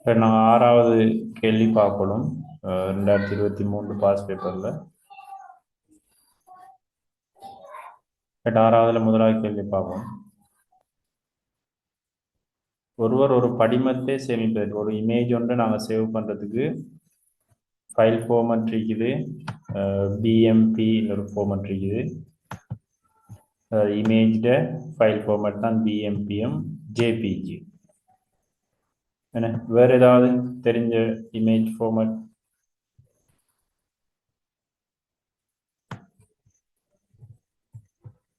சரி, நாங்கள் ஆறாவது கேள்வி பார்க்கணும். 2023 பாஸ் பேப்பரில் ஆறாவதுல முதலாவது கேள்வி பார்ப்போம். ஒருவர் ஒரு படிமத்தை சேமிப்பதற்கு ஒரு இமேஜ் ஒன்று நாங்கள் சேவ் பண்ணுறதுக்கு ஃபைல் ஃபார்மட் இருக்குது. பிஎம்பின்னு ஒரு ஃபார்மட் இருக்குது. இமேஜ்ட ஃபைல் ஃபார்மட் தான் பிஎம்பிஎம் ஜேபிஜி. என்ன வேறு ஏதாவது தெரிஞ்ச இமேஜ் ஃபார்மட்?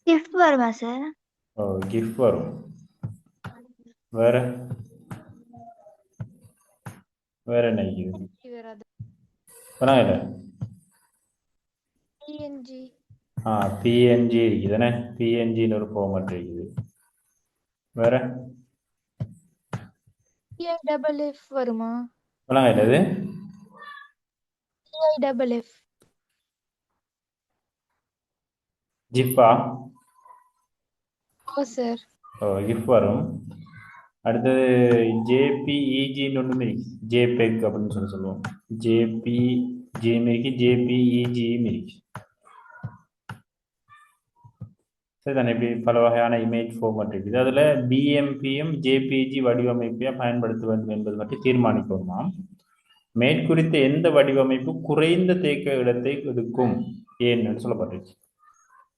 கிஃப்ட் வருமா சார்? கிஃப்ட் வரும். வேற வேற என்ன இருக்குது? பரவாயில்ல. பிஎன்ஜி. பிஎன்ஜி இருக்குது தானே, பிஎன்ஜின்னு ஒரு ஃபார்மட் இருக்குது. வேற பிஐஎஃப் வருமா? பரவாயில்ல. இது பிஐஎஃப். ஜிப்பா? ஓ சார். கிஃப்ட் வரும். அடுத்தது ஜேபிஇஜின்னு ஒன்றுமே இருக்கு. ஜேபெக் அப்படின்னு சொல்லுவோம். ஜேபிஜியும் இருக்கு, ஜேபிஇஜியும் இருக்கு. சரிதானே? இப்படி பல வகையான இமேஜ் ஃபார்மட் இருக்குது. அதில் பிஎம்பியும் ஜேபிஜி வடிவமைப்பையா பயன்படுத்த வேண்டும் என்பது மட்டும் தீர்மானிக்கணுமாம். மேற்குறித்த எந்த வடிவமைப்பு குறைந்த தேக்க இடத்தை எடுக்கும் ஏன்னு சொல்லப்பட்டிருக்கு.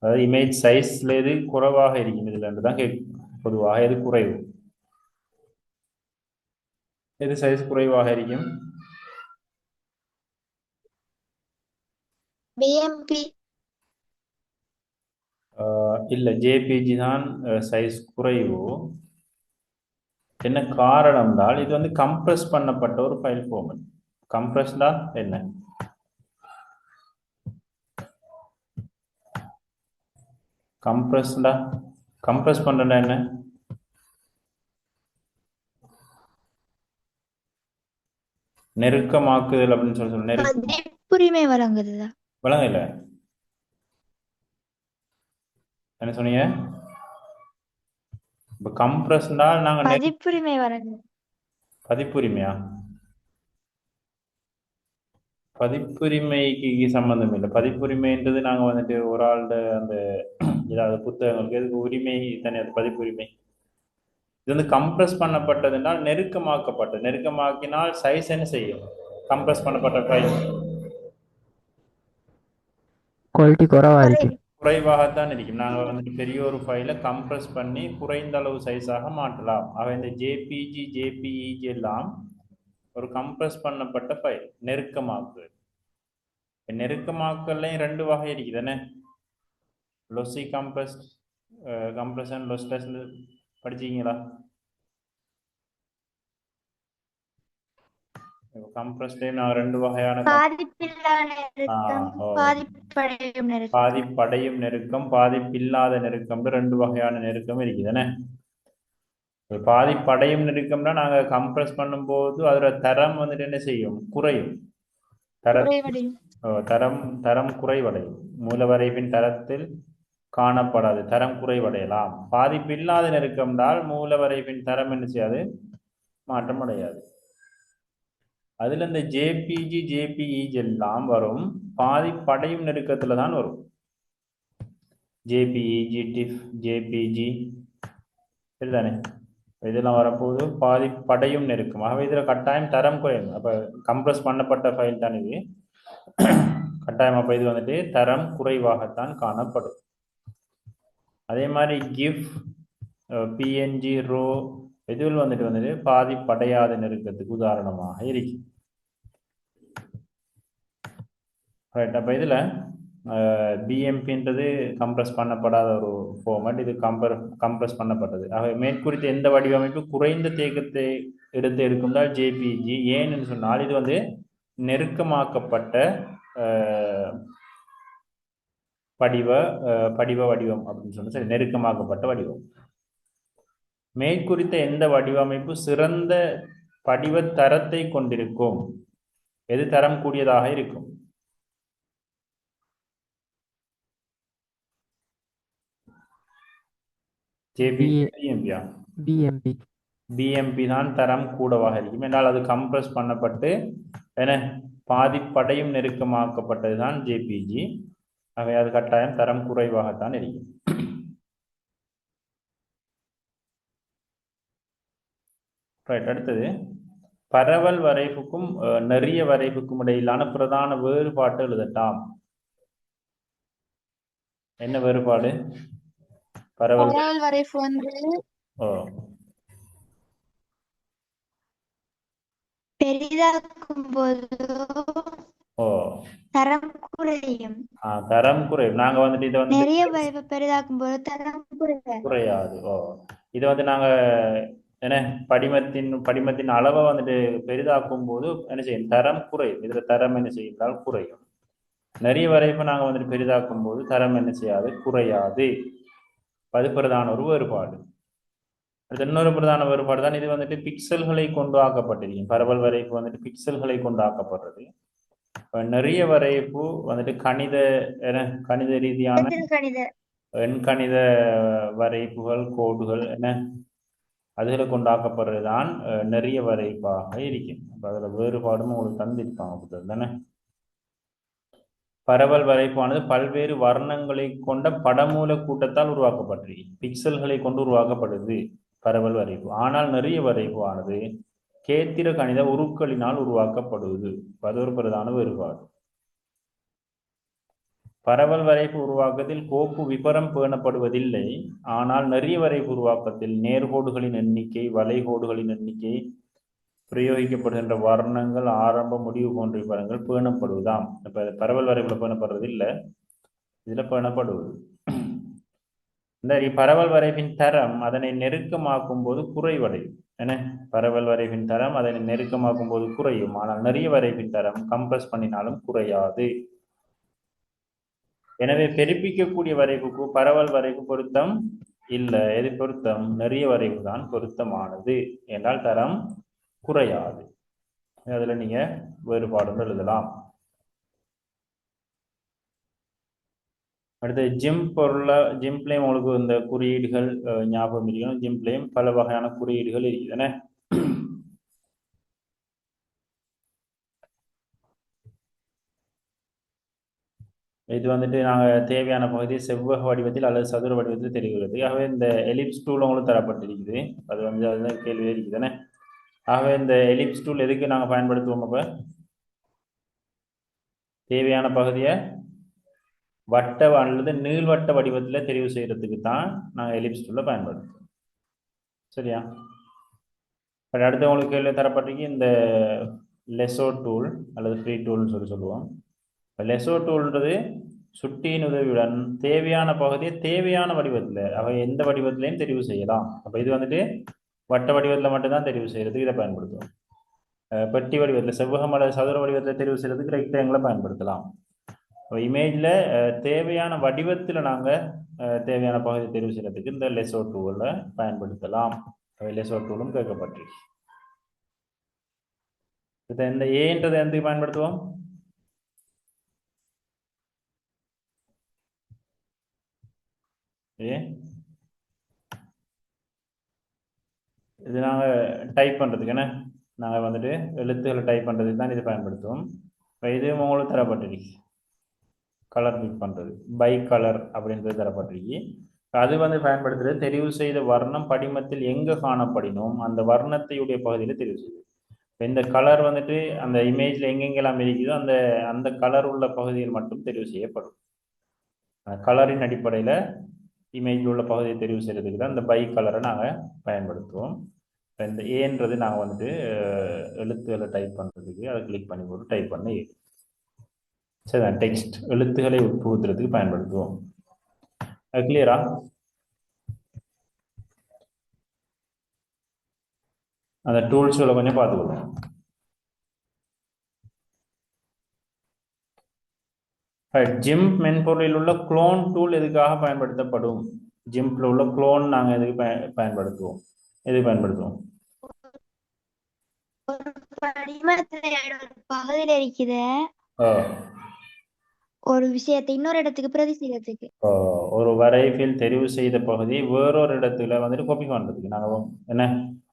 அதாவது இமேஜ் சைஸ்ல எது குறைவாக இருக்கும் இதுல தான் கேட்கும். பொதுவாக எது குறைவு, எது சைஸ் குறைவாக இருக்கும்? பிஎம்பி. இல்லை, ஜேபிஜி தான் சைஸ் குறைவு. என்ன காரணம் என்றால் இது வந்து கம்ப்ரஸ் பண்ணப்பட்ட ஒரு ஃபைல் ஃபார்மட். கம்ப்ரஸ்டா என்ன? கம்ப்ரஸ்டா கம்ப்ரஸ் பண்றா என்ன? நெருக்கமாக்குதல் அப்படின்னு சொல்லி பதிப்புரிமை வழங்குறதா? விளங்கல. என்ன சொன்னீங்க? இப்போ கம்ப்ரஸ்னா நாங்க பதிப்புரிமை வழங்கு. பதிப்புரிமையா? பதிப்புரிமைக்கு சம்பந்தம் இல்லை. பதிப்புரிமைன்றது நாங்க வந்துட்டு ஒரு ஆளோட அந்த ஏதாவது புத்தகங்களுக்கு எதுக்கு உரிமை தானே, அது பதிப்புரிமை. இது வந்து கம்ப்ரஸ் பண்ணப்பட்டதுனால் நெருக்கமாக்கப்பட்டது. நெருக்கமாக்கினால் சைஸ் என்ன செய்யும்? கம்ப்ரஸ் பண்ணப்பட்ட ஃபைல் குவாலிட்டி குறைவா இருக்கு. குறைவாகத்தான் இருக்கும். நாங்கள் வந்துட்டு பெரிய ஒரு ஃபைலை கம்ப்ரஸ் பண்ணி குறைந்த அளவு சைஸாக மாற்றலாம். ஆக இந்த ஜேபிஜி ஜேபிஇஜி எல்லாம் ஒரு கம்ப்ரஸ் பண்ணப்பட்ட ஃபைல். நெருக்கமாக்கல்லையும் ரெண்டு வகை இருக்குதானே. லொசி கம்ப்ரஸ், கம்ப்ரஷன், லொஸ்லெஸ் படிச்சீங்களா? கம்ப்ரஸ்லேயும் நான் ரெண்டு வகையான பாதிப்படையும் நெருக்கம், பாதிப்பில்லாத நெருக்கம், ரெண்டு வகையான நெருக்கம் இருக்குதானே. பாதிப்படையும் நெருக்கம்னா நாங்கள் கம்ப்ரஸ் பண்ணும்போது அதோட தரம் வந்துட்டு என்ன செய்யும்? குறையும். தரம் தரம் குறைவடையும். மூலவரைவின் தரத்தில் காணப்படாது, தரம் குறைவடையலாம். பாதிப்பில்லாத நெருக்கம்னால் மூலவரைவின் தரம் என்ன செய்யாது? மாற்றம் அடையாது. அதுல இந்த ஜேபிஜி ஜேபிஇஜி எல்லாம் வரும் பாதிப்படையும் நெருக்கத்துல தான் வரும். ஜேபிஇஜி டிஃப் ஜேபிஜி சரிதானே, இதெல்லாம் வரப்போது பாதிப்படையும் நெருக்கம். ஆகவே இதுல கட்டாயம் தரம் குறையும். அப்ப கம்ப்ரஸ் பண்ணப்பட்ட ஃபைல் தான் இது. கட்டாயம் அப்ப இது வந்துட்டு தரம் குறைவாகத்தான் காணப்படும். அதே மாதிரி கிஃப், பிஎன்ஜி, ரோ இதுவில் வந்துட்டு பாதிப்படையாத நெருக்கத்துக்கு உதாரணமாக இருக்கு. ரைட். அப்போ இதில் பிஎம்பின்றது கம்ப்ரஸ் பண்ணப்படாத ஒரு ஃபார்மட். இது கம்ப்ரஸ் பண்ணப்பட்டது. ஆகவே மேற்குறித்த எந்த வடிவமைப்பு குறைந்த தேக்கத்தை எடுத்து எடுக்கும்னால் ஜேபிஜி. ஏன்னு சொன்னால் இது வந்து நெருக்கமாக்கப்பட்ட படிவ வடிவம் அப்படின்னு சொன்னால் சரி, நெருக்கமாக்கப்பட்ட வடிவம். மேற்குறித்த எந்த வடிவமைப்பு சிறந்த படிவ தரத்தை கொண்டிருக்கும்? எது தரம் கூடியதாக இருக்கும்? பிஎம்பி. பிஎம்பி தான் தரம் கூடவாக இருக்கும் என்றால் அது கம்ப்ரஸ் பண்ணப்பட்டு என்ன பாதிப்படையும் நெருக்கமாக்கப்பட்டது தான் ஜேபிஜி. ஆகவே அது கட்டாயம் தரம் குறைவாகத்தான் இருக்கும். ரைட், அடுத்தது பரவல் வரைவுக்கும் நெறிய வரைவுக்கும் இடையிலான பிரதான வேறுபாட்டை எழுதட்டாம். என்ன வேறுபாடு? பரவல் பரவல் வரைவு வந்து ஓ பெரிதாக்கும் போது ஓ தரம் குறையும். தரம் குறைவு. நாங்க வந்துட்டு இதை வந்து நிறைய வரைவு பெரிதாக்கும் போது தரம் குறையும். குறையாது. இதை வந்து நாங்க என்ன படிமத்தின் அளவை வந்துட்டு பெரிதாக்கும் போது என்ன செய்யும்? தரம் குறையும். இதுல தரம் என்ன செய்தால் குறையும். நிறைய வரைப்பு நாங்க வந்துட்டு பெரிதாக்கும் போது தரம் என்ன செய்யாது? குறையாது. அது பிரதான ஒரு வேறுபாடு. அடுத்த இன்னொரு பிரதான வேறுபாடு தான் இது வந்துட்டு பிக்சல்களை கொண்டு ஆக்கப்பட்டிருக்கும். பரவல் வரைப்பு வந்துட்டு பிக்சல்களை கொண்டு ஆக்கப்படுறது. நிறைய வரைப்பு வந்துட்டு கணித ரீதியான எண்கணித வரைப்புகள் கோடுகள் அதுகளை கொண்டாக்கப்படுறது தான் நிறைய வரைப்பாக இருக்கும். அப்ப அதுல வேறுபாடும் உங்களுக்கு தந்திருப்பாங்க தானே. பரவல் வரைப்பானது பல்வேறு வர்ணங்களை கொண்ட படமூல கூட்டத்தால் உருவாக்கப்பட்டிருக்கு. பிக்சல்களை கொண்டு உருவாக்கப்படுது பரவல் வரைப்பு. ஆனால் நிறைய வரைப்பு ஆனது கேத்திர கணித உருக்களினால் உருவாக்கப்படுவது. அது ஒரு பிரதான வேறுபாடு. பரவல் வரைப்பு உருவாக்கத்தில் கோப்பு விபரம் பேணப்படுவதில்லை. ஆனால் நிறைய வரைப்பு உருவாக்கத்தில் நேர்கோடுகளின் எண்ணிக்கை, வளைகோடுகளின் எண்ணிக்கை, பிரயோகிக்கப்படுகின்ற வர்ணங்கள், ஆரம்ப முடிவு போன்ற விவரங்கள் பேணப்படுவதாம். இப்ப பரவல் வரைப்புல பேணப்படுறது இல்லை, இதுல பேணப்படுவது. இந்த பரவல் வரைவின் தரம் அதனை நெருக்கமாக்கும் போது குறைவடையும். என்ன பரவல் வரைவின் தரம் அதனை நெருக்கமாக்கும் போது குறையும். ஆனால் நிறைய வரைவின் தரம் கம்ப்ரஸ் பண்ணினாலும் குறையாது. எனவே பெருப்பிக்கக்கூடிய வரைவுக்கு பரவல் வரைவு பொருத்தம் இல்லை. எது பொருத்தம்? நிறைய வரைவு தான் பொருத்தமானது. என்றால் தரம் குறையாது. அதுல நீங்க வேறுபாடு எழுதலாம். அடுத்து ஜிம்ப்லேயும் உங்களுக்கு இந்த குறியீடுகள் ஞாபகம் இருக்கணும். ஜிம்ப்லேயும் பல வகையான குறியீடுகள் இருக்குதுன்னு. இது வந்துட்டு நாங்கள் தேவையான பகுதி செவ்வக வடிவத்தில் அல்லது சதுர வடிவத்தில் தெரிகிறது. ஆகவே இந்த எலிப்ஸ் டூல் உங்களுக்கு தரப்பட்டிருக்குது. அது வந்து அதுதான் கேள்வி இருக்குதுன்னு. ஆகவே இந்த எலிப்ஸ் டூல் எதுக்கு நாங்கள் பயன்படுத்துவோம்? அப்போ தேவையான பகுதியை வட்ட அல்லது நீள்வட்ட வடிவத்தில் தெரிவு செய்யறதுக்கு தான் நாங்கள் எலிப்ஸ் டூலை பயன்படுத்துவோம். சரியா? அடுத்து உங்களுக்கு கேள்வி தரப்பட்டிருக்கு இந்த லெசோ டூல் அல்லது ஃப்ரீ டூல்னு சொல்லுவோம். லெசோ டூல்ன்றது சுட்டியின் உதவியுடன் தேவையான பகுதியை தேவையான வடிவத்தில் அவை எந்த வடிவத்திலையும் தெரிவு செய்யலாம். அப்போ இது வந்துட்டு வட்ட வடிவத்தில் மட்டும்தான் தெரிவு செய்யறதுக்கு இதை பயன்படுத்துவோம். பெட்டி வடிவத்தில் செவ்வகம் அல்லது சதுர வடிவத்தில் தெரிவு செய்யறதுக்கு ரெக்டாங்கிளை பயன்படுத்தலாம். இமேஜில் தேவையான வடிவத்தில் நாங்கள் தேவையான பகுதியை தெரிவு செய்யறதுக்கு இந்த லெசோ டூலை பயன்படுத்தலாம். லெசோ டூலும் கேட்கப்பட்டிருக்கு. இந்த ஏன்றதை எதுக்கு பயன்படுத்துவோம்? இது நாங்கள் டைப் பண்ணுறதுக்கு என்ன நாங்கள் வந்துட்டு எழுத்துக்களை டைப் பண்ணுறதுக்கு தான் இது பயன்படுத்துவோம். இதுவும் உங்களுக்கு தரப்பட்டிருக்கு. கலர் பிக் பண்ணுறது பை கலர் அப்படின்றது தரப்பட்டிருக்கு. அது வந்து பயன்படுத்துறது தெரிவு செய்த வர்ணம் படிமத்தில் எங்கே காணப்படினோம் அந்த வர்ணத்தையுடைய பகுதியில் தெரிவு செய்யுது. இந்த கலர் வந்துட்டு அந்த இமேஜில் எங்கெங்கெல்லாம் இருக்குதோ அந்த அந்த கலர் உள்ள பகுதியில் மட்டும் தெரிவு செய்யப்படும். கலரின் அடிப்படையில் இமேஜில் உள்ள பகுதியை தெரிவு செய்யறதுக்கு தான் இந்த பை கலரை நாங்கள் பயன்படுத்துவோம். இந்த ஏன்றது நாங்கள் வந்துட்டு எழுத்துக்களை டைப் பண்ணுறதுக்கு அதை கிளிக் பண்ணி போட்டு டைப் பண்ணி சரிதான் டெக்ஸ்ட் எழுத்துக்களை உட்புகுத்துறதுக்கு பயன்படுத்துவோம். அது கிளியரா? அந்த டூல்ஸ்களை கொஞ்சம் பார்த்துக்கணும். ஜிம்ப் மென்பொருளில் உள்ள குளோன் டூல் எதுக்காக பயன்படுத்தப்படும்? ஜிம்ப்ல உள்ள குளோன் நாங்கள் எதுக்கு பயன்படுத்துவோம்? எதுக்கு பயன்படுத்துவோம்? பகுதியில் இருக்கிற ஒரு விஷயத்தை இன்னொரு இடத்துக்கு பிரதி செய்யறதுக்கு. ஒரு வரைவில் தெரிவு செய்த பகுதி வேறொரு இடத்துல வந்துட்டு காப்பி பண்றதுக்கு நாங்கள் என்ன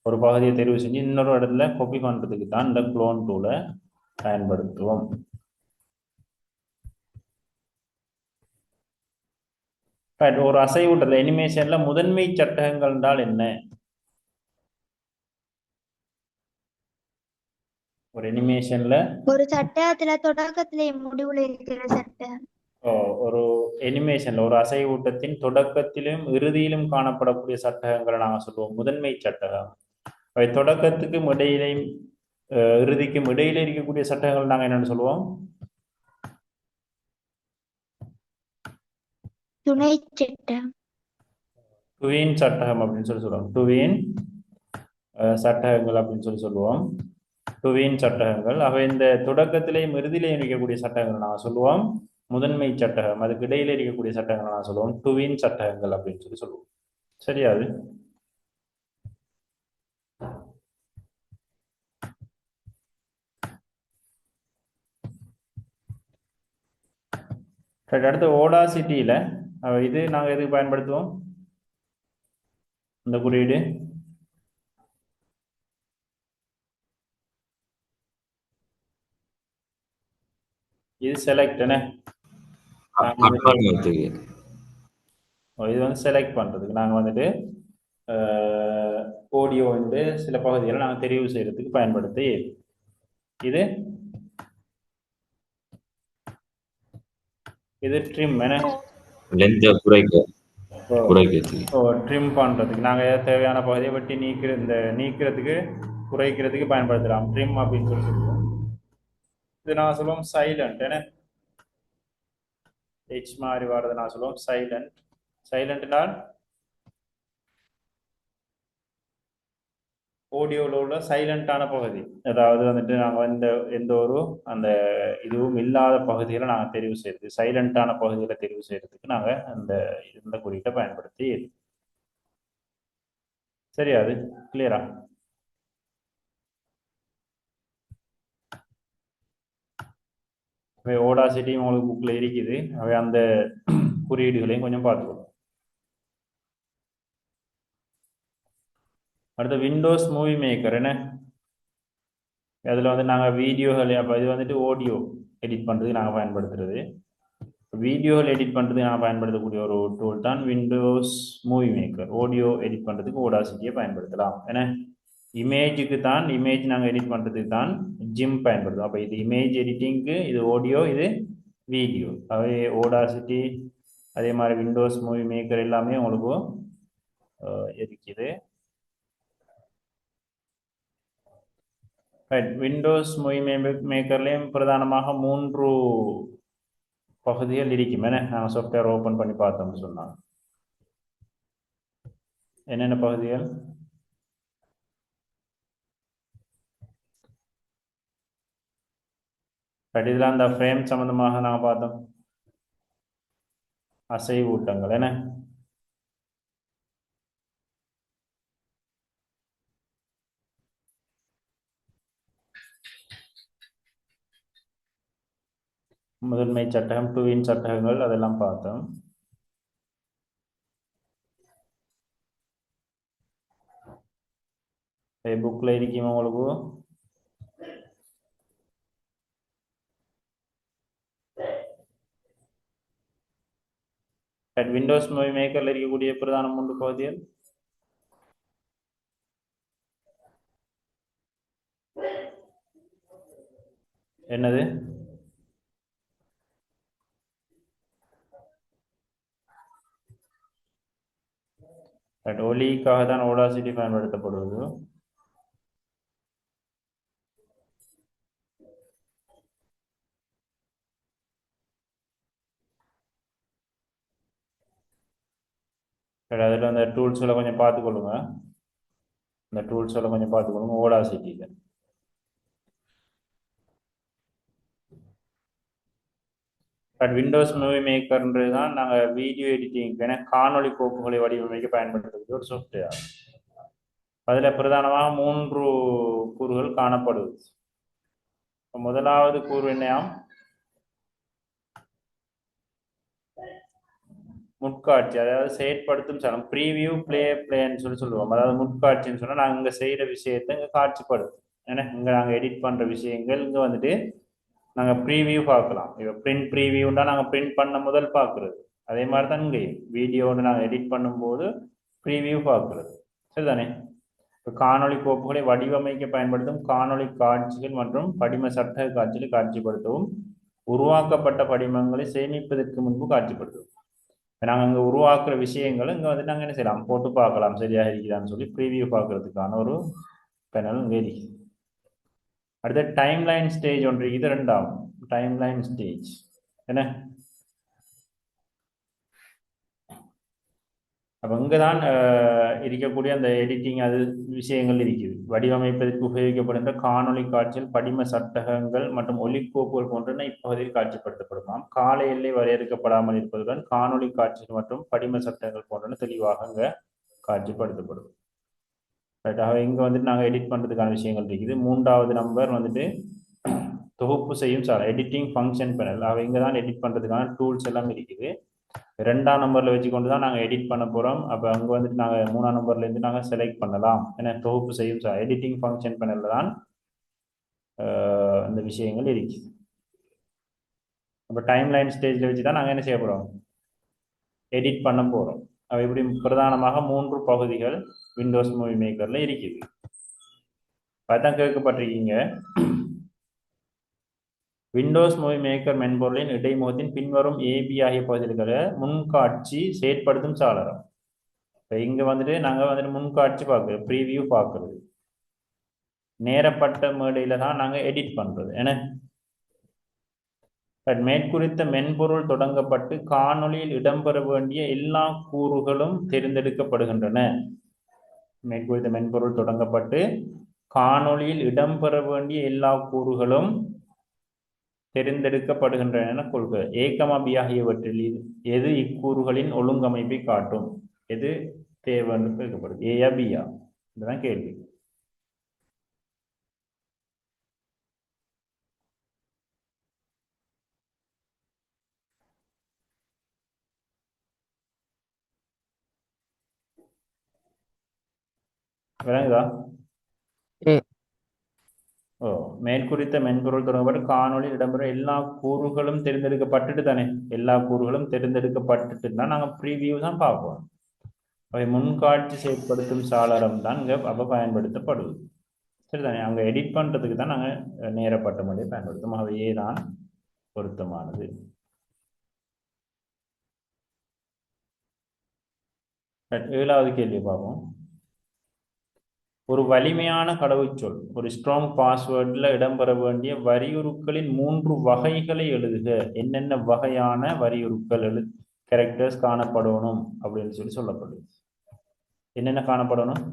ஒரு பகுதியை தெரிவு செஞ்சு இன்னொரு இடத்துல காப்பி பண்ணுறதுக்கு தான் இந்த க்ளோன் டூலை பயன்படுத்துவோம். Right, ஒரு அசைவூட்டல் அனிமேஷன்ல முதன்மை சட்டகங்கள் என்றால் என்ன? ஒரு அனிமேஷன்ல ஒரு சட்டத்துல தொடக்கத்திலேயும் முடிவுல இருக்கிற சட்டம். ஒரு அனிமேஷன்ல ஒரு அசைவூட்டத்தின் தொடக்கத்திலும் இறுதியிலும் காணப்படக்கூடிய சட்டகங்களை நாங்கள் சொல்லுவோம் முதன்மை சட்டகம். அவை தொடக்கத்துக்கும் இடையிலையும் இறுதிக்கும் இடையில இருக்கக்கூடிய சட்டகங்கள் நாங்கள் என்னன்னு சொல்லுவோம்? துணை சட்டம். டுவீன் சட்டகம் அப்படின்னு சொல்லுவோம். டுவீன் சட்டகங்கள் அப்படின்னு சொல்லுவோம். டுவீன் சட்டகங்கள் அவை இந்த தொடக்கத்திலேயும் இறுதியிலையும் இருக்கக்கூடிய சட்டகங்கள் நாங்கள் சொல்லுவோம் முதன்மை சட்டகம். அதுக்கு இடையில இருக்கக்கூடிய சட்டங்கள் நான் சொல்லுவோம் டுவீன் சட்டகங்கள் அப்படின்னு சொல்லுவோம். சரியாது? அடுத்து ஓடாசிட்டியில இது நாங்கள் எதுக்கு பயன்படுத்துவோம் இந்த குறியீடு? இது செலக்ட் என்ன? இது வந்து செலக்ட் பண்றதுக்கு நாங்கள் வந்துட்டு ஆடியோ வந்து சில பகுதிகளை நாங்கள் தெரிவு செய்யறதுக்கு பயன்படுத்தி இது இது ட்ரிம் என்ன? ட்ரிம் பண்றதுக்கு நாங்கள் தேவையான பகுதியை வெட்டி நீக்கிறதுக்கு குறைக்கிறதுக்கு பயன்படுத்தலாம் ட்ரிம் அப்படின்னு சொல்லுவோம். இது நான் சொல்லுவோம் சைலண்ட் என்ன? ஹெச் மாதிரி வர்றது நான் சொல்லுவோம் சைலண்ட். சைலண்ட்னால் ஆடியோவில் உள்ள சைலண்டான பகுதி, அதாவது வந்துட்டு நாங்கள் வந்து எந்த ஒரு அந்த இதுவும் இல்லாத பகுதிகளை நாங்கள் தெரிவு செய்யறது, சைலண்டான பகுதிகளை தெரிவு செய்யறதுக்கு நாங்கள் இந்த குறியீட்டை பயன்படுத்தி. சரியா? அது கிளியரா? அவை ஓடாசிட்டி உங்களுக்கு புக்கில் இருக்குது. அவை அந்த குறியீடுகளையும் கொஞ்சம் பார்த்துக்கணும். அடுத்து விண்டோஸ் மூவி மேக்கர் என்ன? அதில் வந்து நாங்கள் வீடியோகள், அப்போ இது வந்துட்டு ஆடியோ எடிட் பண்ணுறதுக்கு நாங்கள் பயன்படுத்துறது. வீடியோவில் எடிட் பண்ணுறதுக்கு நாங்கள் பயன்படுத்தக்கூடிய ஒரு டூல் தான் Windows movie maker. Audio edit பண்ணுறதுக்கு ஓடாசிட்டியை பயன்படுத்தலாம். ஏன்னா இமேஜுக்கு தான், இமேஜ் நாங்கள் எடிட் பண்ணுறதுக்கு தான் ஜிம் பயன்படுத்தும். அப்போ இது இமேஜ் எடிட்டிங்க்கு இது ஆடியோ, இது வீடியோ. அவை ஓடாசிட்டி அதே மாதிரி விண்டோஸ் மூவி மேக்கர் எல்லாமே உங்களுக்கு இருக்குது. விண்டோஸ் மூவி மேக்கர்லேயும் பிரதானமாக 3 பகுதிகள் இருக்கும். நாங்கள் சாஃப்ட்வேர் ஓப்பன் பண்ணி பார்த்தோம்னு சொன்னாங்க. என்னென்ன பகுதிகள்? இதில் அந்த ஃப்ரேம் சம்பந்தமாக நாங்கள் பார்த்தோம் அசைவூட்டங்கள் என்ன? முதன்மை சட்டகம், டுவின் சட்டகங்கள் அதெல்லாம் பார்த்தோம். புக்கில் இருக்கும் உங்களுக்கு. விண்டோஸ் மூவி மேக்கர்ல இருக்கக்கூடிய பிரதான 3 பகுதிகள் என்னது? ஒலிக்காக தான் ஓடாசிட்டி பயன்படுத்தப்படுவது. அதில் அந்த டூல்ஸ்களை கொஞ்சம் பார்த்துக்கொள்ளுங்க. இந்த டூல்ஸ்களை கொஞ்சம் பார்த்துக்கொள்ளுங்க ஓடாசிட்டியில். விண்டோஸ் மூவி மேக்கர்ன்றது தான் நாங்கள் வீடியோ எடிட்டிங், காணொலி கோப்புகளை வடிவமைக்க பயன்படுத்தக்கூடிய ஒரு சாஃப்ட்வேர். அதில் பிரதானமாக 3 கூறுகள் காணப்படுது. முதலாவது கூறு என்னையாம்? முட்காட்சி, அதாவது செயற்படுத்தும் சாளரம். ப்ரீவியூ பிளேன்னு சொல்லுவோம். அதாவது முட்காட்சின்னு சொன்னா நாங்க இங்க செய்யற விஷயத்தை இங்க காட்சிப்படுத்தும். ஏன்னா இங்க நாங்க எடிட் பண்ற விஷயங்கள் இங்க வந்துட்டு நாங்க ப்ரீவியூ பார்க்கலாம். இப்போ பிரிண்ட் ப்ரீவியூன்னா நாங்க பிரிண்ட் பண்ண முதல் பார்க்குறது. அதே மாதிரி தான் இங்கே வீடியோன்னு நாங்கள் எடிட் பண்ணும்போது ப்ரீவியூ பார்க்குறது. சரிதானே? இப்போ காணொளி கோப்புகளை வடிவமைக்க பயன்படுத்தும் காணொளி காட்சிகள் மற்றும் படிம சட்ட காட்சிகளை காட்சிப்படுத்தவும் உருவாக்கப்பட்ட படிமங்களை சேமிப்பதற்கு முன்பு காட்சிப்படுத்துவோம். நாங்கள் இங்கே உருவாக்குற விஷயங்களை இங்கே வந்து நாங்கள் என்ன செய்யலாம், போட்டு பார்க்கலாம் சரியாக இருக்குதான்னு சொல்லி ப்ரீவியூ பார்க்கறதுக்கான ஒரு பேனல் இங்கே இருக்குது. அடுத்த டைம்லைன் ஸ்டேஜ் ஒன்று இருக்குது. ரெண்டாம் டைம்லைன் ஸ்டேஜ் என்ன? அப்போ இங்கே தான் இருக்கக்கூடிய அந்த எடிட்டிங் அது விஷயங்கள் இருக்குது. வடிவமைப்பதற்கு உபயோகிக்கப்படுகின்ற காணொளி காட்சிகள் படிம சட்டகங்கள் மற்றும் ஒலிக்கோப்புகள் போன்றன இப்பகுதியில் காட்சிப்படுத்தப்படுமாம். கால எல்லை வரையறுக்கப்படாமல் இருப்பதுடன் காணொளி காட்சிகள் மற்றும் படிம சட்டங்கள் போன்றன தெளிவாக இங்கே காட்சிப்படுத்தப்படும். ரைட்டாக இங்கே வந்துட்டு நாங்கள் எடிட் பண்ணுறதுக்கான விஷயங்கள் இருக்குது. மூன்றாவது நம்பர் வந்துட்டு தொகுப்பு செய்யும் சார் எடிட்டிங் ஃபங்க்ஷன் பேனல். அவ இங்கே தான் எடிட் பண்ணுறதுக்கான டூல்ஸ் எல்லாம் இருக்குது. ரெண்டாம் நம்பரில் வச்சுக்கொண்டு தான் நாங்கள் எடிட் பண்ண போகிறோம். அப்போ அங்கே வந்துட்டு நாங்கள் மூணாம் நம்பர்லேருந்து நாங்கள் செலக்ட் பண்ணலாம். ஏன்னா தொகுப்பு செய்யும் சார் எடிட்டிங் ஃபங்க்ஷன் பேனலில் தான் அந்த விஷயங்கள் இருக்குது. அப்போ டைம்லைன் ஸ்டேஜில் வச்சு தான் நாங்கள் என்ன செய்ய போகிறோம், எடிட் பண்ண போகிறோம். அப்போ இப்படி பிரதானமாக 3 பகுதிகள் விண்டோஸ் மூவி மேக்கரில் இருக்குது. அதான் கேட்கப்பட்டிருக்கீங்க. விண்டோஸ் மூவி மேக்கர் மென்பொருளின் இடைமுகத்தின் பின்வரும் ஏபி ஆகிய பகுதிகளை முன்காட்சி செயற்படுத்தும் சாளரம். இப்போ இங்கே வந்துட்டு நாங்கள் வந்துட்டு முன்காட்சி பார்க்குறது, ப்ரீவியூ பார்க்குறது, நேரப்பட்ட மேடையில் தான் நாங்கள் எடிட் பண்ணுறது. ஏன்னா மேற்குறித்த மென்பொருள் தொடங்கப்பட்டு காணொளியில் இடம்பெற வேண்டிய எல்லா கூறுகளும் தேர்ந்தெடுக்கப்படுகின்றன. மேற்குறித்த மென்பொருள் தொடங்கப்பட்டு காணொளியில் இடம்பெற வேண்டிய எல்லா கூறுகளும் தேர்ந்தெடுக்கப்படுகின்றன கொள்கை. ஏ, பி ஆகியவற்றில் எது இக்கூறுகளின் ஒழுங்கமைப்பை காட்டும்? எது தேவைன்னு கேட்கப்படுது, ஏயா பியா? இதுதான் கேள்வி. விளங்குதா? ஏ. ஓ, மேற்குறித்த மென்பொருள் தொடங்கப்பட்டு காணொளி இடம்பெற எல்லா கூறுகளும் தேர்ந்தெடுக்கப்பட்டுட்டு தானே, எல்லா கூறுகளும் தேர்ந்தெடுக்கப்பட்டுட்டுன்னா நாங்கள் ப்ரீவியூ தான் பார்ப்போம். அவை முன்காட்சி செயற்படுத்தும் சாளரம் தான் இங்கே அப்போ பயன்படுத்தப்படுது. சரிதானே? அங்கே எடிட் பண்ணுறதுக்கு தான் நாங்கள் நேரப்பட்ட முறையை பயன்படுத்தும். அவையே தான் பொருத்தமானது. ஏழாவது கேள்வி பார்ப்போம். ஒரு வலிமையான கடவுச்சொல், ஒரு ஸ்ட்ராங் பாஸ்வேர்டில் இடம்பெற வேண்டிய வரியுருக்களின் 3 வகைகளை எழுதுக. என்னென்ன வகையான வரியுருக்கள் கேரக்டர்ஸ் காணப்படணும் அப்படின்னு சொல்லப்படுது. என்னென்ன காணப்படணும்?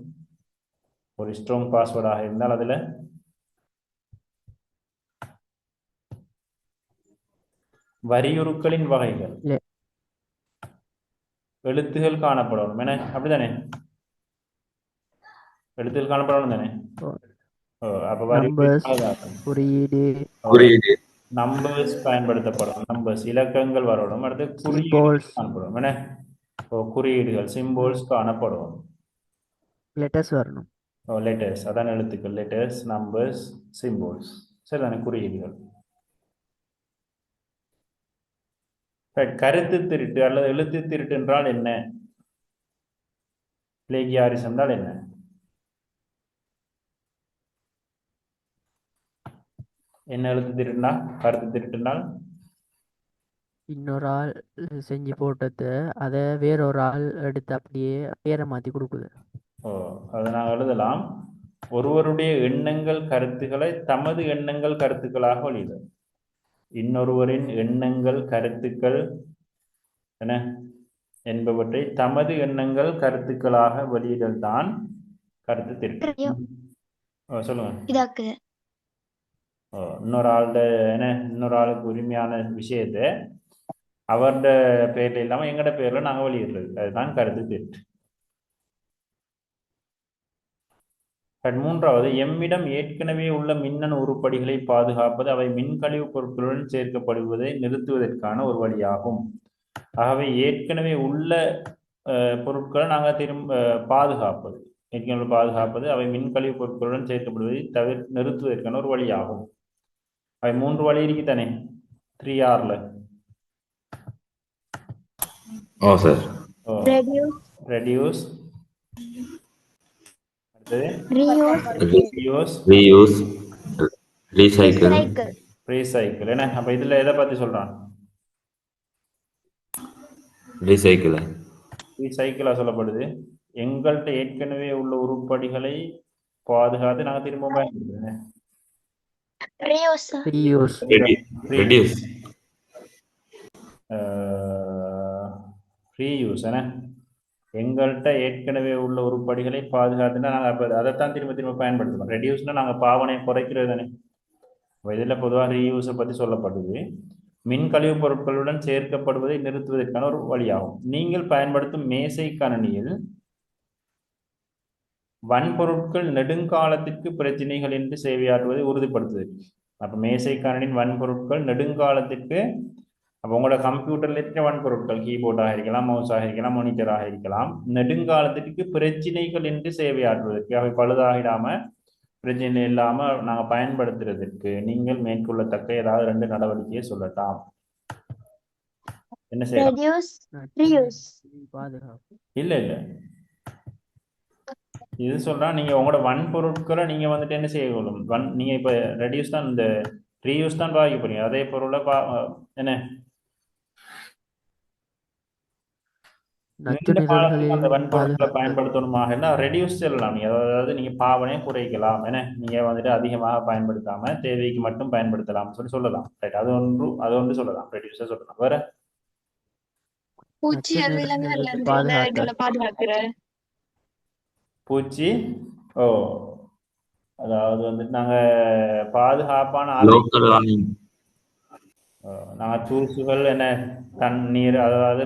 ஒரு ஸ்ட்ராங் பாஸ்வேர்டாக இருந்தால் அதில் வரியுருக்களின் வகைகள், எழுத்துகள் காணப்படணும். என்ன அப்படித்தானே? எழுத்துகள் காணப்படணும் தானே? நம்பர்ஸ் பயன்படுத்தப்படும். நம்பர்ஸ் இலக்கங்கள் வரணும். அடுத்து குறியீடுகள் காணப்படும். என்ன? குறியீடுகள் சிம்போல்ஸ் காணப்படும். லெட்டர்ஸ் வரணும். லெட்டர்ஸ் அதான் எழுத்துக்கள். Letters, numbers, symbols. சரிதானே? குறியீடுகள். கருத்து திருட்டு அல்லது எழுத்து திருட்டு என்றால் என்ன? பிளேகியாரிசம் என்றால் என்ன? என்ன எழுத்து திருட்டுனா? கருத்து திருட்டுனால் இன்னொரு ஆள் செஞ்சு போட்டது அதை வேறொரு ஆள் எடுத்து அப்படியே பேரை மாற்றி கொடுக்குது. அதை நாங்கள் எழுதலாம். ஒருவருடைய எண்ணங்கள் கருத்துக்களை தமது எண்ணங்கள் கருத்துக்களாக வெளியிடும். இன்னொருவரின் எண்ணங்கள் கருத்துக்கள் என என்பவற்றை தமது எண்ணங்கள் கருத்துக்களாக வெளியிடல் தான் கருத்து திருட்டு. சொல்லுங்க. இன்னொரு ஆளுக்கு உரிமையான விஷயத்த அவரோட பேர்ல இல்லாம எங்கட பேர்ல நாங்க வெளியிடுறது, அதுதான் கருத்து திருட்டு. மூன்றாவது, எம்மிடம் ஏற்கனவே உள்ள மின்னணு உருப்படிகளை பாதுகாப்பது அவை மின்கழிவு பொருட்களுடன் சேர்க்கப்படுவதை நிறுத்துவதற்கான ஒரு வழியாகும். ஆகவே ஏற்கனவே உள்ள பொருட்களை நாங்கள் திரும்ப பாதுகாப்பது, ஏற்கனவே பாதுகாப்பது அவை மின்கழிவு பொருட்களுடன் சேர்க்கப்படுவதை நிறுத்துவதற்கான ஒரு வழியாகும். அவை 3 வழி இருக்கு தானே 3Rல. ஓ சார். reduce, ரெடியூஸ், அடுத்தது reuse, reuse, reuse, recycle, recycle. Recycle. என்ன அப்ப இதுல எதை பத்தி சொல்றான்? ரீசைக்கிள். ரீசைக்கிளா சொல்லப்படுது. எங்கள்கிட்ட ஏற்கனவே உள்ள உருப்படிகளை பாதுகாத்து நாங்கள் திரும்ப பயன்படுத்துறேன். Reuse. ரீயூஸ். ரெடியூஸ். ரீயூஸ். என்ன எங்கள்கிட்ட ஏற்கனவே உள்ள உருப்படிகளை பாதுகாத்துனா நாங்கள் அப்போ அதைத்தான் திரும்ப திரும்ப பயன்படுத்துவோம். ரெடியூஸ்னா நாங்கள் பாவனை குறைக்கிறது தானே. இதில் பொதுவாக ரீயூஸை பற்றி சொல்லப்படுது. மின்கழிவு பொருட்களுடன் சேர்க்கப்படுவதை நிறுத்துவதற்கான ஒரு வழியாகும். நீங்கள் பயன்படுத்தும் மேசை கணினியில் வன்பொருட்கள் நெடுங்காலத்திற்கு பிரச்சனைகள் என்று சேவையாற்றுவதை உறுதிப்படுத்துது. அப்போ மேசை கணினியின் வன்பொருட்கள் நெடுங்காலத்திற்கு, அப்போ உங்களோட கம்ப்யூட்டர்ல இருக்கிற வன்பொருட்கள் கீபோர்டாக இருக்கலாம், மவுஸாக இருக்கலாம், மானிட்டராக இருக்கலாம், நெடுங்காலத்திற்கு பிரச்சனைகள் என்று சேவையாற்றுவதற்கு, அவை பழுதாகிடாம பிரச்சனை இல்லாம நாங்கள் பயன்படுத்துறதுக்கு நீங்கள் மேற்கொள்ளத்தக்க ஏதாவது 2 நடவடிக்கையை சொல்லலாம். என்ன செய்யலாம்? Reduce, reuse. பாதுகாப்பு. இல்ல இது சொல்றா, நீங்க உங்களோட வன்பொருட்களை நீங்க வந்துட்டு என்ன செய்யணும், நீங்க இப்ப ரெடியூஸ் தான், இந்த ரீயூஸ் தான் பாதிக்க போறீங்க. அதே பொருளை என்ன நீண்ட காலத்துக்கு அந்த வன்பொருட்களை பயன்படுத்தணுமாக என்ன ரெடியூஸ் சொல்லலாம். நீங்க அதாவது நீங்க பாவனை குறைக்கலாம். என்ன நீங்க வந்துட்டு அதிகமாக பயன்படுத்தாம தேவைக்கு மட்டும் பயன்படுத்தலாம் சொல்லலாம். ரைட், அது ஒன்று சொல்லலாம். ரெடியூஸா சொல்லலாம். வேற பூச்சி பாதுகாக்கிற பூச்சி. ஓ, அதாவது வந்துட்டு நாங்க பாதுகாப்பான நாங்க தூசுகள் என்ன தண்ணீர், அதாவது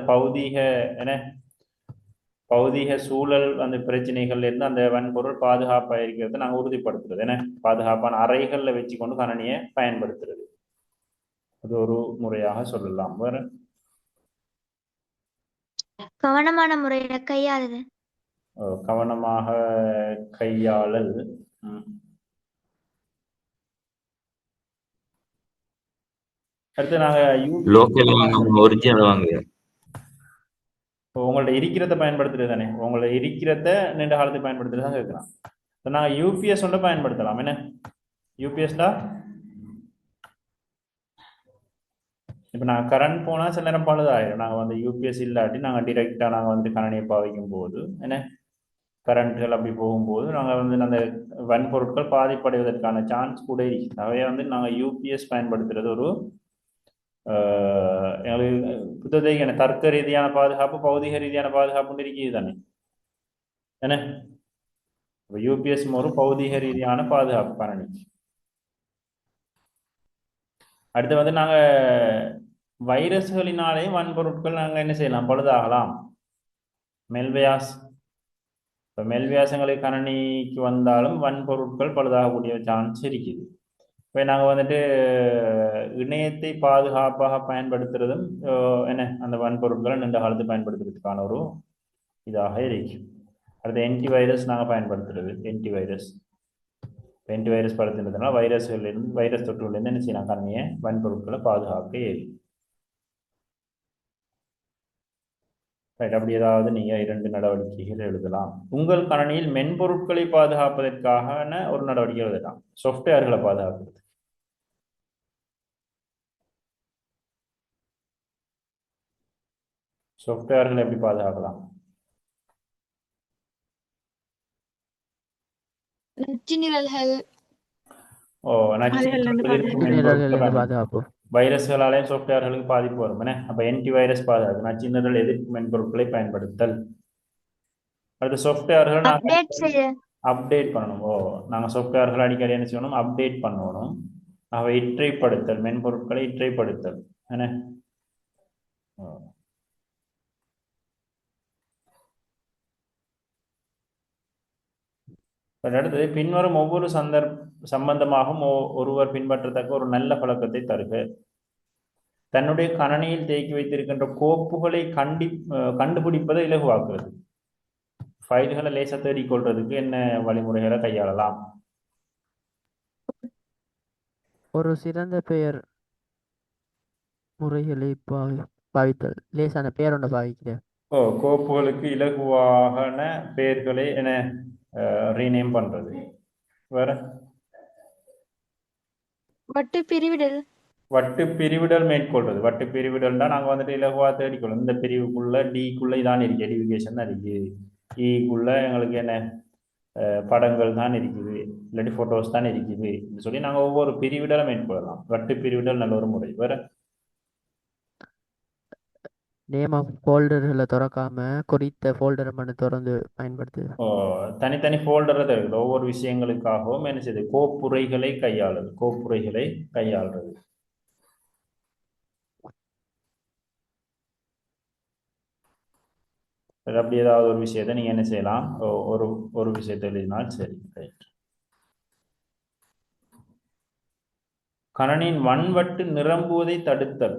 பௌதீக சூழல் அந்த பிரச்சனைகள்ல இருந்து அந்த வன்பொருள் பாதுகாப்பாக இருக்கிறத நாங்கள் உறுதிப்படுத்துறது. என்ன பாதுகாப்பான அறைகள்ல வச்சு கொண்டு கணனியை பயன்படுத்துறது, அது ஒரு முறையாக சொல்லலாம். வேற கவனமான முறையில கையாளுது. கவனமாக கையாளல். அடுத்து நாங்க ஒரிஜினல் வாங்க உங்கள்ட்ட இருக்கிறத பயன்படுத்துறது தானே. உங்களோட இருக்கிறத நீண்ட காலத்துக்கு பயன்படுத்துறது தான் கேட்கலாம். நாங்கள் யூபிஎஸ் ஒன்று பயன்படுத்தலாம். என்ன யூபிஎஸ்டா இப்போ நாங்கள் கரண்ட் போனால் சில நேரம் பழுதாயிரும். நாங்கள் வந்து யூபிஎஸ் இல்லாட்டி நாங்கள் டிரெக்டாக நாங்கள் வந்து கணனியை பாவிக்கும் போது என்ன கரண்ட்கள் அப்படி போகும்போது நாங்கள் வந்து அந்த வன்பொருட்கள் பாதிப்படைவதற்கான சான்ஸ் கூட இருக்கு. அவையே வந்து நாங்கள் யூபிஎஸ் பயன்படுத்துறது ஒரு எங்களுக்கு புத்தக தர்க்க ரீதியான பாதுகாப்பு, பௌதிக ரீதியான பாதுகாப்புன்னு இருக்குது தானே. என்ன யூபிஎஸ் ஒரு பௌதிக ரீதியான பாதுகாப்பு காரணி. அடுத்து வந்து நாங்க வைரஸ்களினாலேயும் வன்பொருட்கள் நாங்கள் என்ன செய்யலாம், பழுதாகலாம். மெல்வேயாஸ், இப்போ மெல்வேயாசங்களுக்கு கணனிக்கு வந்தாலும் வன்பொருட்கள் பழுதாகக்கூடிய சான்ஸ் இருக்குது. இப்போ நாங்கள் வந்துட்டு இணையத்தை பாதுகாப்பாக பயன்படுத்துறதும் என்ன அந்த வன்பொருட்களை நீண்ட காலத்து பயன்படுத்துறதுக்கான ஒரு இதாக இருக்கு. அடுத்து ஆன்டிவைரஸ் நாங்கள் பயன்படுத்துறது. ஆன்டிவைரஸ் படுத்துறதுனால வைரஸ் தொற்றுலேருந்து என்ன செய்யலாம், கண்ணிய வன்பொருட்களை பாதுகாக்க ஏறி. ரைட், அப்படி ஏதாவது நீங்கள் 2 நடவடிக்கைகள் எழுதலாம். உங்கள் கணனியில் மென்பொருட்களை பாதுகாப்பதற்கான ஒரு நடவடிக்கை எழுதலாம். சாஃப்ட்வேர்களை பாதுகாக்கிறது. சாஃப்ட்வேர்களை எப்படி பாதுகாக்கலாம்? வைரஸ்களாலேயும் சாஃப்ட்வேர்களுக்கு பாதிப்பு வரும். அப்ப ஆன்டிவைரஸ் பாதுகாப்பு, நச்சுநிரல் எதிர்ப்பு மென்பொருட்களை பயன்படுத்தல். அடுத்து சாஃப்ட்வேர்கள் அப்டேட் பண்ணணும். நாங்கள் சாஃப்ட்வேர்கள் அடிக்கடி என்ன செய்யணும், அப்டேட் பண்ணணும். அவை இற்றைப்படுத்தல், மென்பொருட்களை இற்றைப்படுத்தல். என்ன அடுத்தது பின்வரும் ஒவ்வொரு சம்பந்தமாகவும் ஒருவர் பின்பற்றத்தக்க ஒரு நல்ல பழக்கத்தை தருக. தன்னுடைய கணனியில் தேக்கி வைத்திருக்கின்ற கோப்புகளை கண்டுபிடிப்பதை இலகுவாக்குறது. ஃபைல்களை லேசாக தேடிக்கொள்றதுக்கு என்ன வழிமுறைகளை கையாளலாம்? ஒரு சிறந்த பெயர் முறைகளை பாவித்தல். லேசான பெயர் ஒன்று பாவிக்கிறேன். கோப்புகளுக்கு இலகுவான பெயர்களை என்ன ரீநேம் பண்றது. வேற வட்டு பிரிவிடல். வட்டு பிரிவிடல் மேற்கொள்றது. வட்டு பிரிவிடல் தான் நாங்கள் வந்துட்டு இலகுவா தேடிக்கொள்ளும். இந்த பிரிவுக்குள்ள டிக்குள்ளே தான் இருக்கு, எடிஃபிகேஷன் தான் இருக்கு, இக்குள்ள எங்களுக்கு என்ன படங்கள் தான் இருக்குது, இல்லாட்டி ஃபோட்டோஸ் தான் இருக்குது சொல்லி நாங்கள் ஒவ்வொரு பிரிவிடலை மேற்கொள்ளலாம். வட்டு பிரிவிடல் நல்ல ஒரு முறை. வேற நேம் ஆஃப் ஃபோல்டர்களை திறக்காம குறித்த ஃபோல்டரை மட்டும் திறந்து பயன்படுத்து. தனித்தனி ஃபோல்டரை இருக்குது. ஒவ்வொரு விஷயங்களுக்காகவும் என்ன செய்யுது, கோப்புரைகளை கையாளுது. கோப்புரைகளை கையாளுறது. அப்படி ஏதாவது ஒரு விஷயத்தை நீங்க என்ன செய்யலாம், ஒரு ஒரு விஷயத்தை எழுதினால் சரி. ரைட். கணனின் வன்வட்டு நிரம்புவதை தடுத்தல்.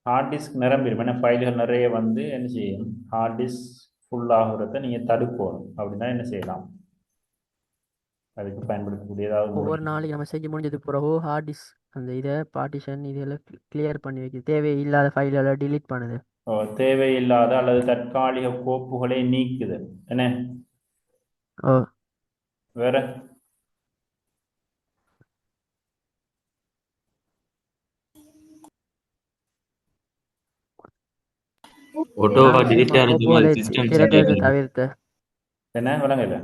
ஹார்ட் டிஸ்க் நிரம்பிடும். ஏன்னா ஃபைல்கள் நிறைய வந்து என்ன செய்யும், ஹார்ட் டிஸ்க் ஃபுல் ஆகுறத நீங்க தடுக்கணும். அப்படின்னா என்ன செய்யலாம், அதுக்கு பயன்படுத்தக்கூடிய ஏதாவது ஒவ்வொரு நாளைக்கு நம்ம செஞ்சு முடிஞ்சதுக்கு பிறகு ஹார்ட் டிஸ்க் அந்த இதை பார்ட்டிஷன் இதெல்லாம் கிளியர் பண்ணி வைக்க தேவையில்லாத ஃபைல்களை டிலீட் பண்ணுது. தேவையில்லாத அல்லது தற்காலிக கோப்புகளை நீக்குதல். என்ன வேற ஆட்டோவா delete ஆகிறது மாதிரி system திறக்கிறத setting. தவிர்த்த என்ன விளங்கல?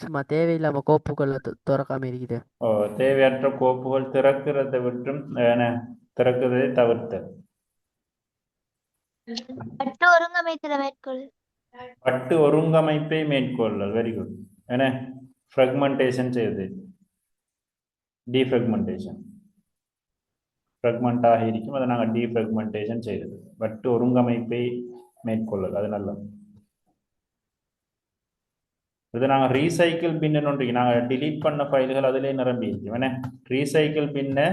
சும்மா தேவையில்லாம கோப்புகளை திறக்காம இருக்குது. தேவையற்ற கோப்புகள் திறக்கிறதை விட்டும் திறக்கிறதை தவிர்த்தல். வட்டு ஒருங்கமைத்தலை மேற்கொள். வட்டு ஒருங்கமைப்பை மேற்கொள்ளல். Very good. என்ன ஃப்ராக்மெண்டேஷன் செய்யுது, டீஃப்ராக்மெண்டேஷன். ஃப்ராக்மெண்டாக இருக்கும், அதை நாங்கள் டீஃப்ராக்மெண்டேஷன் செய்யுது. வட்டு ஒருங்கமைப்பை மேற்கொள்ளல், அது நல்லது. இது நாங்கள் ரீசைக்கிள் பின்னு ஒன்று நாங்கள் டிலீட் பண்ண ஃபைல்கள் அதிலே நிரம்பி இருக்கும். என்ன ரீசைக்கிள் பின்னை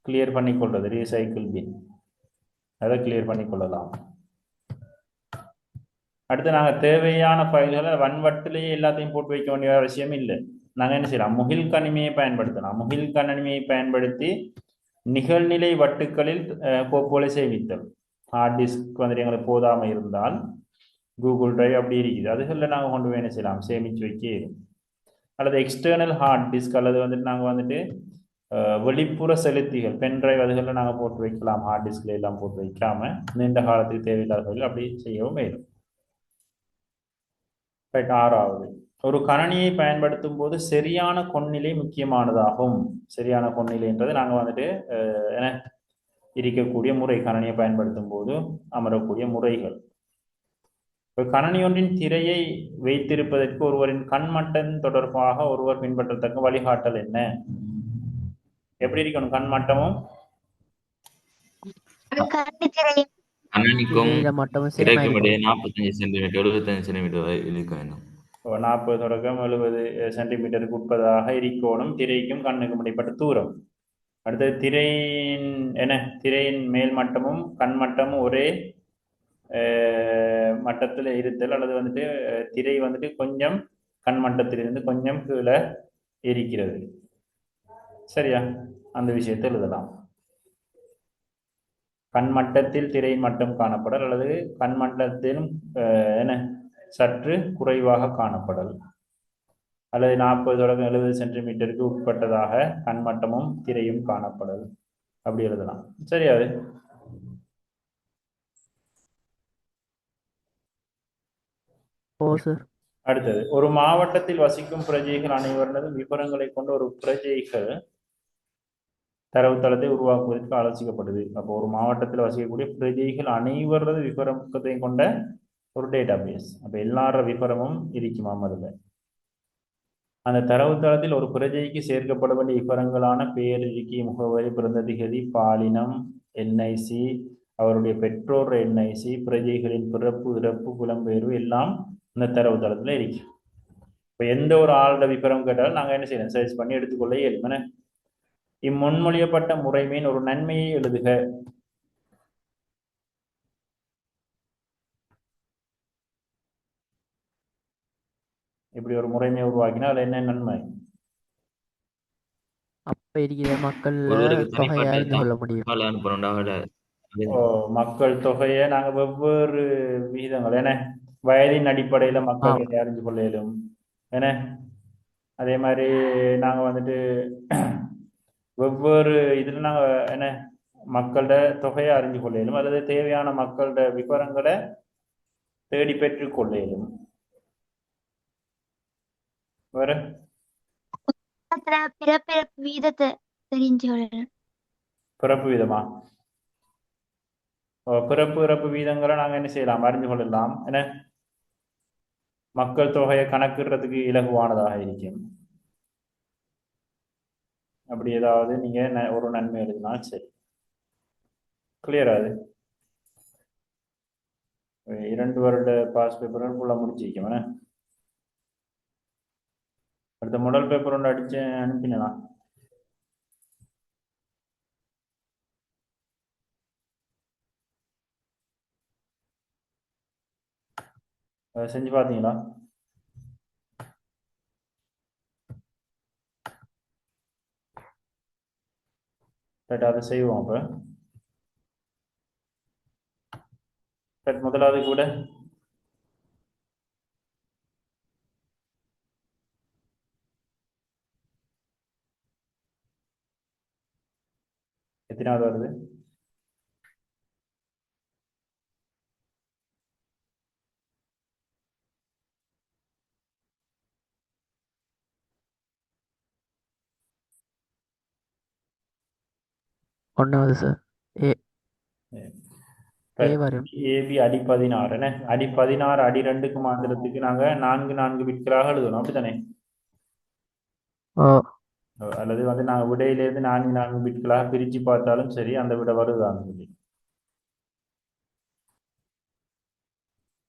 கிளியர் பண்ணி கொள்வது. ரீசைக்கிள் பின் அதை கிளியர் பண்ணி கொள்ளலாம். அடுத்து நாங்கள் தேவையான ஃபைல்களை வன்வட்டிலேயே எல்லாத்தையும் போட்டு வைக்க வேண்டிய அவசியம் இல்லை. நாங்கள் என்ன செய்யலாம், முகில் கணினியை பயன்படுத்தலாம். முகில் கணினியை பயன்படுத்தி நிகழ்நிலை வட்டுக்களில் கோப்புகளை சேமித்தல். ஹார்ட் டிஸ்க் வந்துட்டு எங்களுக்கு போதாமல் இருந்தால் கூகுள் டிரைவ் அப்படி இருக்குது, அதுகளில் நாங்கள் கொண்டு போய் என்ன செய்யலாம், சேமித்து வைக்க. அல்லது எக்ஸ்டர்னல் ஹார்ட் டிஸ்க் அல்லது வந்துட்டு நாங்கள் வந்துட்டு வெளிப்புற செலுத்திகள் பென் டிரைவ் அதுகளில் நாங்கள் போட்டு வைக்கலாம். ஹார்ட் டிஸ்கில் எல்லாம் போட்டு வைக்காம நீண்ட காலத்துக்கு தேவையில்லாதவர்கள் அப்படி செய்யவும் வேணும். ரைட். 6வது, ஒரு கணனியை பயன்படுத்தும் போது சரியான கொன்னிலை முக்கியமானதாகும். சரியான கொன்னிலைன்றது நாங்கள் வந்துட்டு என்ன இருக்கக்கூடிய முறை, கணனியை பயன்படுத்தும் போது அமரக்கூடிய முறைகள். கணனி ஒன்றின் திரையை வைத்திருப்பதற்கு ஒருவரின் கண்மட்டம் தொடர்பாக ஒருவர் பின்பற்றத்தக்க வழிகாட்டல் என்ன? எப்படி இருக்கணும் கண்மட்டமும்? கணனிக்கும் திரைக்கும் இடையே 45 சென்டிமீட்டர் 75 சென்டிமீட்டர் வரை இருக்க வேண்டும். 40 தொடக்கம் 70 சென்டிமீட்டருக்கு உட்பதாக இருக்கணும் திரைக்கும் கண்ணுக்கும் இடைப்பட்ட தூரம். அடுத்தது திரையின் மேல் மட்டமும் கண்மட்டமும் ஒரே மட்டத்தில் இருத்தல், அல்லது வந்துட்டு திரை வந்துட்டு கொஞ்சம் கண்மட்டத்திலிருந்து கொஞ்சம் கீழே இருக்கிறது. சரியா? அந்த விஷயத்தை எழுதலாம். கண்மட்டத்தில் திரையின் மட்டம் காணப்படல் அல்லது கண்மட்டத்திலும் சற்று குறைவாக காணப்படல், அல்லது 40 தொடக்கம் 70 சென்டிமீட்டருக்கு உட்பட்டதாக கண்மட்டமும் திரையும் காணப்படல், அப்படி எழுதலாம். சரியா? அடுத்தது, ஒரு மாவட்டத்தில் வசிக்கும் பிரஜைகள் அனைவரது விவரங்களை கொண்ட ஒரு பிரஜைகள் தரவுத்தளத்தை உருவாக்குவதற்கு ஆலோசிக்கப்படுது. அப்போ ஒரு மாவட்டத்தில் வசிக்கக்கூடிய பிரஜைகள் அனைவரது விவரத்தை கொண்ட ஒரு டேட்டா பேஸ். அப்போ எல்லார விவரமும் இருக்குமா அதில். அந்த தரவுத்தளத்தில் ஒரு பிரஜைக்கு சேர்க்கப்பட வேண்டிய விவரங்களான பெயர், இருக்கை, முகவரி, பிறந்த திகதி, பாலினம், என்ஐசி, அவருடைய பெற்றோர் என்ஐசி, பிரஜைகளின் பிறப்பு, இறப்பு, புலம்பெயர்வு எல்லாம் இந்த தரவுத்தளத்தில் இருக்கு. இப்போ எந்த ஒரு ஆளோட விபரம் கேட்டாலும் நாங்கள் என்ன செய்யணும், சர்ச் பண்ணி எடுத்துக்கொள்ள இயலும். என்ன? இம்முன்மொழியப்பட்ட முறைமையின் ஒரு நன்மையை எழுதுக. இப்படி ஒரு முறைமையை உருவாக்கினா அதுல என்ன நன்மை? அப்ப இருக்கிற மக்கள்ல ஒருவருக்கு தொகையை தனிப்பட்ட அறிந்து கொள்ள முடியும். தகவல் அனுப்பணும்னா ஓ, மக்கள் தொகையை நாங்கள் வெவ்வேறு விகிதங்கள் என்ன வயதின் அடிப்படையில் மக்கள் ஆம் தொகையை அறிந்து கொள்ள இயலும். என்ன? அதே மாதிரி நாங்கள் வந்துட்டு வெவ்வேறு இதில் நாங்கள் என்ன மக்களோட தொகையை அறிஞ்சு கொள்ள இயலும், அல்லது தேவையான மக்களோட விவரங்களை தேடி பெற்றுக் கொள்ள இயலும். வேற பிறப்பிறப்பு வீதத்தை தெரிஞ்சு கொள்ளலாம். பிறப்பு வீதமா? பிறப்பு இறப்பு வீதங்களை நாங்கள் என்ன செய்யலாம், அறிஞ்சு கொள்ளலாம். என்ன? மக்கள் தொகையை கணக்கிடுறதுக்கு இலகுவானதாக இருக்கும். அப்படி ஏதாவது நீங்க ஒரு நன்மை எழுதினால் சரி. கிளியரா? அது 2 வருட பாஸ் பேப்பர் ஃபுல்லா முடிச்சிருக்கோம். என்ன? அடுத்த முதல் பேப்பர் ஒன்று அடிச்சு அனுப்பினா செஞ்சு பார்த்தீங்களா? ரைட், அதை செய்வோம். அப்போ முதலாவது கூட எத்தனாவது வருது? ஒன்றாவது சார். ஏ ஏ வரும். ஏபி அடி 16. என்ன? அடி 16 அடி 2க்கு மாத்திரத்துக்கு நாங்க 4 பிட்களாக எழுதணும். அப்படித்தானே? ஓ அல்லது வந்து நாங்கள் விடையிலேருந்து 4 பிட்களாக பிரித்து பார்த்தாலும் சரி, அந்த விட வருதான்னு சொல்லி